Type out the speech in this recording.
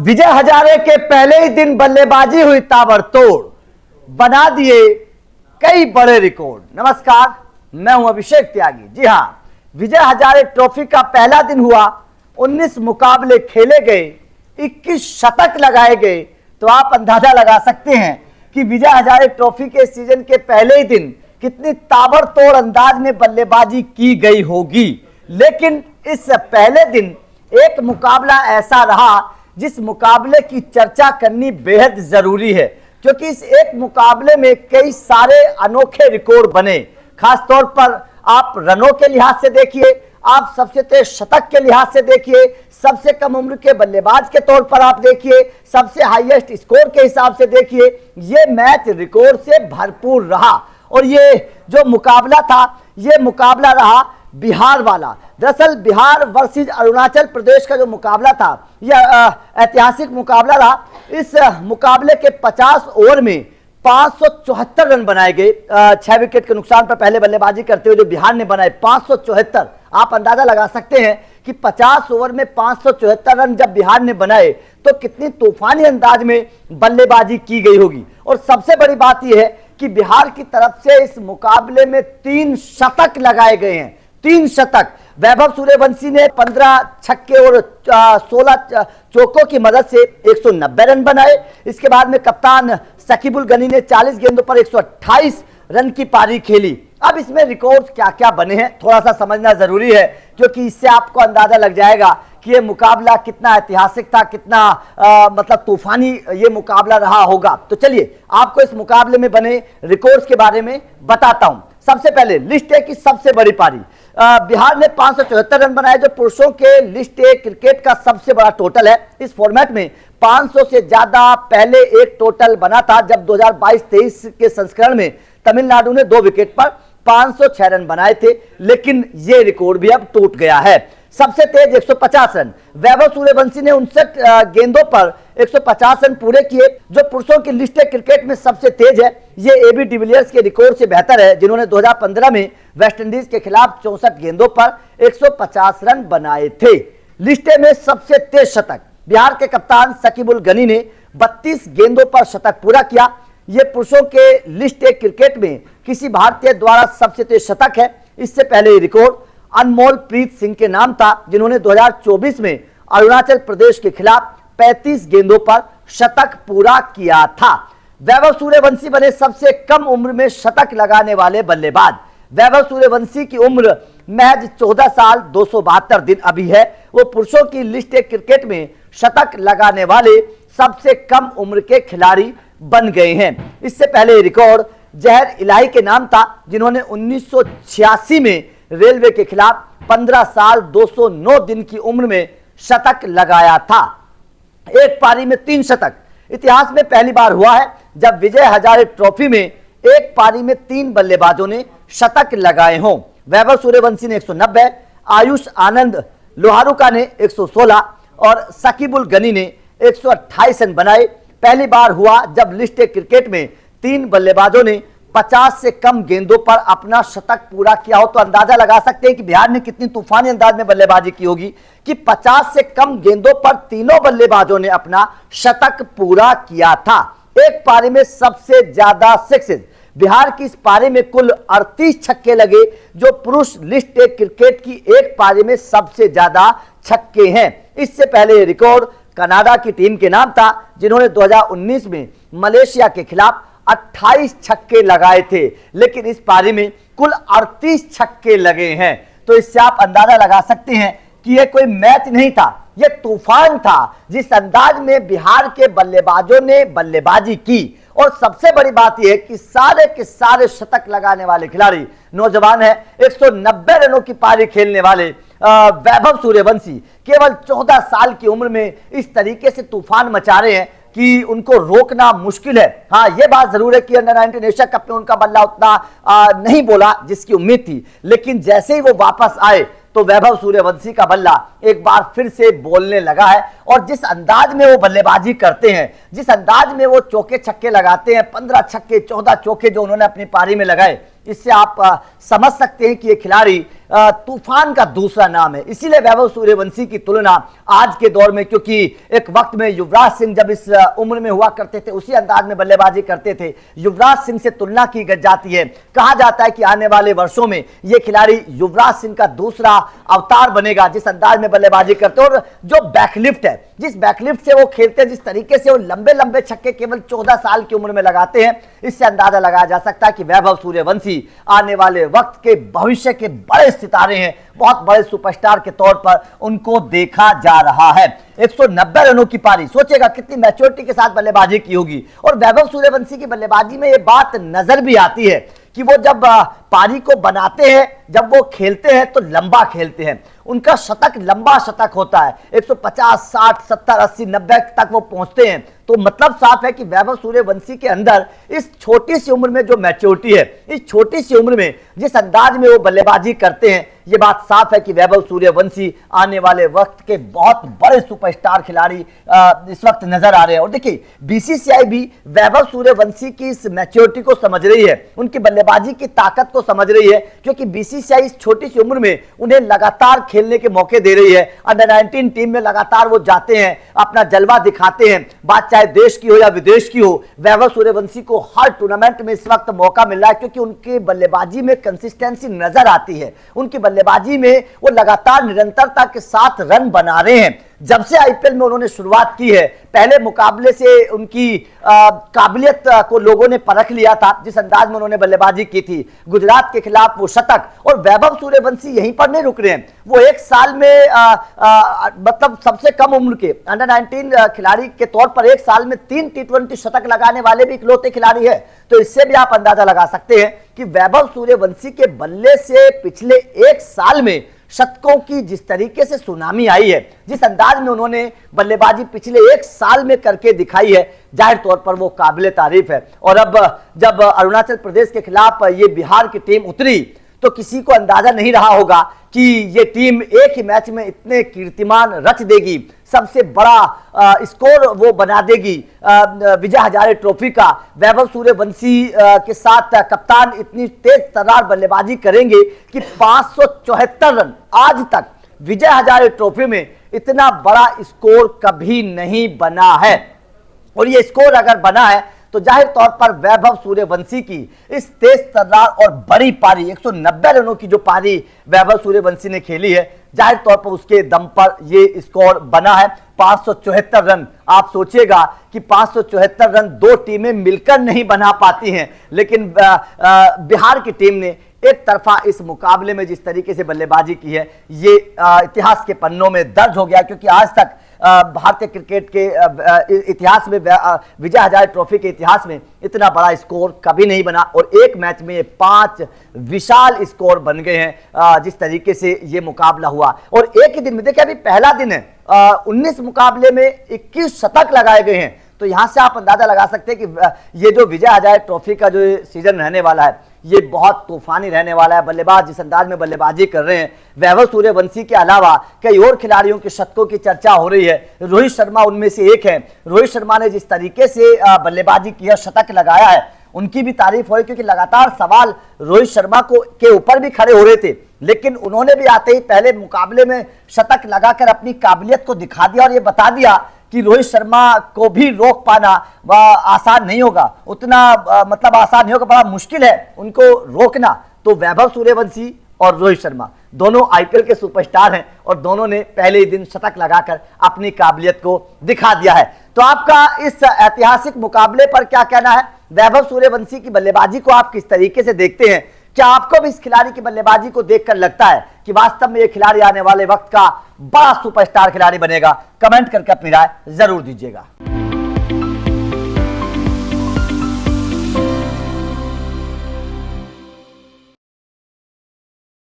विजय हजारे के पहले ही दिन बल्लेबाजी हुई ताबड़तोड़, बना दिए कई बड़े रिकॉर्ड। नमस्कार, मैं हूं अभिषेक त्यागी। जी हां, विजय हजारे ट्रॉफी का पहला दिन हुआ, 19 मुकाबले खेले गए, 21 शतक लगाए गए। तो आप अंदाजा लगा सकते हैं कि विजय हजारे ट्रॉफी के सीजन के पहले ही दिन कितनी ताबड़तोड़ अंदाज में बल्लेबाजी की गई होगी। लेकिन इस पहले दिन एक मुकाबला ऐसा रहा जिस मुकाबले की चर्चा करनी बेहद जरूरी है, क्योंकि इस एक मुकाबले में कई सारे अनोखे रिकॉर्ड बने। खास तौर पर आप रनों के लिहाज से देखिए, आप सबसे तेज शतक के लिहाज से देखिए, सबसे कम उम्र के बल्लेबाज के तौर पर आप देखिए, सबसे हाईएस्ट स्कोर के हिसाब से देखिए, ये मैच रिकॉर्ड से भरपूर रहा। और ये जो मुकाबला था, ये मुकाबला रहा बिहार वाला। दरअसल बिहार वर्सेस अरुणाचल प्रदेश का जो मुकाबला था, यह ऐतिहासिक मुकाबला रहा। इस मुकाबले के 50 ओवर में 574 रन बनाए गए। 6 विकेट के नुकसान पर पहले बल्लेबाजी करते हुए जो बिहार ने बनाए 574। आप अंदाजा लगा सकते हैं कि 50 ओवर में 574 रन जब बिहार ने बनाए तो कितनी तूफानी अंदाज में बल्लेबाजी की गई होगी। और सबसे बड़ी बात यह है कि बिहार की तरफ से इस मुकाबले में 3 शतक लगाए गए हैं। 3 शतक। वैभव सूर्यवंशी ने 15 छक्के और 16 चौकों की मदद से 190 रन बनाए। इसके बाद में कप्तान शकीबुल गनी ने 40 गेंदों पर 128 रन की पारी खेली। अब इसमें रिकॉर्ड क्या क्या बने हैं थोड़ा सा समझना जरूरी है, क्योंकि इससे आपको अंदाजा लग जाएगा कि ये मुकाबला कितना ऐतिहासिक था, कितना मतलब तूफानी ये मुकाबला रहा होगा। तो चलिए आपको इस मुकाबले में बने रिकॉर्ड्स के बारे में बताता हूं। सबसे पहले लिस्ट ए की सबसे बड़ी पारी। बिहार ने 574 रन बनाए, जो पुरुषों के लिस्ट ए क्रिकेट का सबसे बड़ा टोटल है। इस फॉर्मेट में 500 से ज्यादा पहले एक टोटल बना था जब 2022-23 के संस्करण में तमिलनाडु ने 2 विकेट पर 506 रन बनाए थे, लेकिन यह रिकॉर्ड भी अब टूट गया है। सबसे तेज 150 रन वैभव सूर्यवंशी ने 59 गेंदों पर 150 रन पूरे किए, जो पुरुषों की लिस्ट ए क्रिकेट में सबसे तेज है। ये एबी डिविलियर्स के रिकॉर्ड से बेहतर है, जिन्होंने 2015 में वेस्टइंडीज के खिलाफ 64 गेंदों पर 150 रन बनाए थे। लिस्ट ए में सबसे तेज शतक बिहार के कप्तान शकीबुल गनी ने 32 गेंदों पर शतक पूरा किया। यह पुरुषों के लिस्ट ए क्रिकेट में किसी भारतीय द्वारा सबसे तेज शतक है। इससे पहले रिकॉर्ड अनमोल प्रीत सिंह के नाम था, जिन्होंने 2024 में अरुणाचल प्रदेश के खिलाफ 35 गेंदों पर शतक पूरा किया था। वैभव सूर्यवंशी बने सबसे कम उम्र में शतक लगाने वाले बल्लेबाज। वैभव सूर्यवंशी की उम्र महज 14 साल 272 दिन अभी है। वो पुरुषों की लिस्ट ए क्रिकेट में शतक लगाने वाले सबसे कम उम्र के खिलाड़ी बन गए हैं। इससे पहले रिकॉर्ड जहर इलाही के नाम था, जिन्होंने 1986 में रेलवे के खिलाफ 15 साल 209 दिन की उम्र में शतक लगाया था। एक पारी में 3 शतक इतिहास में पहली बार हुआ है, जब विजय हजारे ट्रॉफी में एक पारी में 3 बल्लेबाजों ने शतक लगाए हों। वैभव सूर्यवंशी ने 190, आयुष आनंद लोहारुका ने 116 और शकीबुल गनी ने 128 रन बनाए। पहली बार हुआ जब लिस्ट ए क्रिकेट में 3 बल्लेबाजों ने 50 से कम गेंदों पर अपना शतक पूरा किया हो। तो अंदाजा लगा सकते हैं कि बिहार ने कितनी तूफानी अंदाज में बल्लेबाजी की होगी कि 50 से कम गेंदों पर तीनों बल्लेबाजों ने अपना शतक पूरा किया था। एक पारी में सबसे ज्यादा सिक्सेस बिहार की इस पारी में कुल 38 छक्के लगे, जो पुरुष लिस्ट ए क्रिकेट की एक पारी में सबसे ज्यादा छक्के हैं। इससे पहले रिकॉर्ड कनाडा की टीम के नाम था, जिन्होंने 2019 में मलेशिया के खिलाफ 28 छक्के लगाए थे, लेकिन इस पारी में कुल 38 छक्के लगे हैं। तो इससे आप अंदाजा लगा सकते हैं कि यह कोई मैच नहीं था, यह तूफान था जिस अंदाज में बिहार के बल्लेबाजों ने बल्लेबाजी की। और सबसे बड़ी बात यह है कि सारे के सारे शतक लगाने वाले खिलाड़ी नौजवान है। 190 रनों की पारी खेलने वाले वैभव सूर्यवंशी केवल 14 साल की उम्र में इस तरीके से तूफान मचा रहे हैं कि उनको रोकना मुश्किल है। हाँ, यह बात जरूर है कि अंडर 19 एशिया कप में उनका बल्ला उतना नहीं बोला जिसकी उम्मीद थी, लेकिन जैसे ही वो वापस आए तो वैभव सूर्यवंशी का बल्ला एक बार फिर से बोलने लगा है। और जिस अंदाज में वो बल्लेबाजी करते हैं, जिस अंदाज में वो चौके छक्के लगाते हैं, 15 छक्के 14 चौके जो उन्होंने अपनी पारी में लगाए, इससे आप समझ सकते हैं कि ये खिलाड़ी तूफान का दूसरा नाम है। इसीलिए वैभव सूर्यवंशी की तुलना आज के दौर में, क्योंकि एक वक्त में युवराज सिंह जब इस उम्र में हुआ करते थे, उसी अंदाज में बल्लेबाजी करते थे, युवराज सिंह से तुलना की जाती है। कहा जाता है कि आने वाले वर्षों में यह खिलाड़ी युवराज सिंह का दूसरा अवतार बनेगा, जिस अंदाज में बल्लेबाजी करते हैं। और जो बैकलिफ्ट है, जिस बैकलिफ्ट से वो खेलते हैं, जिस तरीके से वो लंबे लंबे छक्के केवल 14 साल की उम्र में लगाते हैं, इससे अंदाजा लगाया जा सकता है कि वैभव सूर्यवंशी आने वाले वक्त के भविष्य के बड़े सितारे हैं। बहुत बड़े सुपरस्टार के तौर पर उनको देखा जा रहा है। 190 रनों की पारी, सोचेगा कितनी मैच्योरिटी के साथ बल्लेबाजी की होगी। और वैभव सूर्यवंशी की बल्लेबाजी में यह बात नजर भी आती है कि वो जब पारी को बनाते हैं, जब वो खेलते हैं तो लंबा खेलते हैं। उनका शतक लंबा शतक होता है, 150, 60, 70, 80, 90 तक वो पहुंचते हैं। तो मतलब साफ है कि वैभव सूर्यवंशी के अंदर इस छोटी सी उम्र में जो मैच्योरिटी है, इस छोटी सी उम्र में जिस अंदाज में वो बल्लेबाजी करते हैं, ये बात साफ है कि वैभव सूर्यवंशी आने वाले वक्त के बहुत बड़े सुपरस्टार खिलाड़ी इस वक्त नजर आ रहे हैं। और देखिए, बीसीसीआई भी वैभव सूर्यवंशी की इस मैच्योरिटी को समझ रही है, उनकी बल्लेबाजी की ताकत को समझ रही है, क्योंकि बीसीसीआई इस छोटी सी उम्र में उन्हें लगातार खेलने के मौके दे रही है। अंडर 19 टीम में लगातार वो जाते हैं, अपना जलवा दिखाते हैं, बात चाहे देश की हो या विदेश की हो। वैभव सूर्यवंशी को हर टूर्नामेंट में इस वक्त मौका मिल रहा है, क्योंकि उनकी बल्लेबाजी में कंसिस्टेंसी नजर आती है। उनकी बल्लेबाजी में वो लगातार निरंतरता के साथ रन बना रहे हैं। जब से आईपीएल में उन्होंने शुरुआत की है, पहले मुकाबले से उनकी काबिलियत को लोगों ने परख लिया था, जिस अंदाज में उन्होंने बल्लेबाजी की थी। गुजरात के खिलाफ वो शतक, और वैभव सूर्यवंशी यहीं पर नहीं रुक रहे हैं। वो एक साल में मतलब सबसे कम उम्र के अंडर 19 खिलाड़ी के तौर पर एक साल में 3 T20 शतक लगाने वाले भी इकलौते खिलाड़ी है। तो इससे भी आप अंदाजा लगा सकते हैं कि वैभव सूर्यवंशी के बल्ले से पिछले एक साल में शतकों की जिस तरीके से सुनामी आई है, जिस अंदाज में उन्होंने बल्लेबाजी पिछले एक साल में करके दिखाई है, जाहिर तौर पर वो काबिले तारीफ है। और अब जब अरुणाचल प्रदेश के खिलाफ ये बिहार की टीम उतरी, तो किसी को अंदाजा नहीं रहा होगा कि ये टीम एक ही मैच में इतने कीर्तिमान रच देगी, सबसे बड़ा स्कोर वो बना देगी विजय हजारे ट्रॉफी का। वैभव सूर्यवंशी के साथ कप्तान इतनी तेज तर्रार बल्लेबाजी करेंगे कि 574 रन, आज तक विजय हजारे ट्रॉफी में इतना बड़ा स्कोर कभी नहीं बना है। और ये स्कोर अगर बना है तो जाहिर तौर पर वैभव सूर्यवंशी की इस तेज तर्रार और बड़ी पारी, 190 रनों की जो पारी वैभव सूर्यवंशी ने खेली है, जाहिर तौर पर उसके दम पर ये स्कोर बना है। 574 रन, आप सोचिएगा कि 574 रन दो टीमें मिलकर नहीं बना पाती हैं, लेकिन बिहार की टीम ने एक तरफा इस मुकाबले में जिस तरीके से बल्लेबाजी की है, ये इतिहास के पन्नों में दर्ज हो गया। क्योंकि आज तक भारतीय क्रिकेट के इतिहास में, विजय हजारे ट्रॉफी के इतिहास में इतना बड़ा स्कोर कभी नहीं बना। और एक मैच में ये 5 विशाल स्कोर बन गए हैं, जिस तरीके से ये मुकाबला हुआ। और एक ही दिन में, देखिए अभी पहला दिन है, 19 मुकाबले में 21 शतक लगाए गए हैं। तो यहां से आप अंदाजा लगा सकते हैं कि ये जो विजय हजारे ट्रॉफी का जो सीजन रहने वाला है, ये बहुत तूफानी रहने वाला है। बल्लेबाज जिस अंदाज में बल्लेबाजी कर रहे हैं, वैभव सूर्यवंशी के अलावा कई और खिलाड़ियों के शतकों की चर्चा हो रही है। रोहित शर्मा उनमें से एक है। रोहित शर्मा ने जिस तरीके से बल्लेबाजी की है, शतक लगाया है, उनकी भी तारीफ हो रही, क्योंकि लगातार सवाल रोहित शर्मा के ऊपर भी खड़े हो रहे थे, लेकिन उन्होंने भी आते ही पहले मुकाबले में शतक लगाकर अपनी काबिलियत को दिखा दिया और ये बता दिया कि रोहित शर्मा को भी रोक पाना आसान नहीं होगा, उतना मतलब आसान नहीं होगा, बड़ा मुश्किल है उनको रोकना। तो वैभव सूर्यवंशी और रोहित शर्मा दोनों आईपीएल के सुपरस्टार हैं और दोनों ने पहले ही दिन शतक लगाकर अपनी काबिलियत को दिखा दिया है। तो आपका इस ऐतिहासिक मुकाबले पर क्या कहना है? वैभव सूर्यवंशी की बल्लेबाजी को आप किस तरीके से देखते हैं? क्या आपको भी इस खिलाड़ी की बल्लेबाजी को देखकर लगता है कि वास्तव में ये खिलाड़ी आने वाले वक्त का बड़ा सुपरस्टार खिलाड़ी बनेगा? कमेंट करके अपनी राय जरूर दीजिएगा।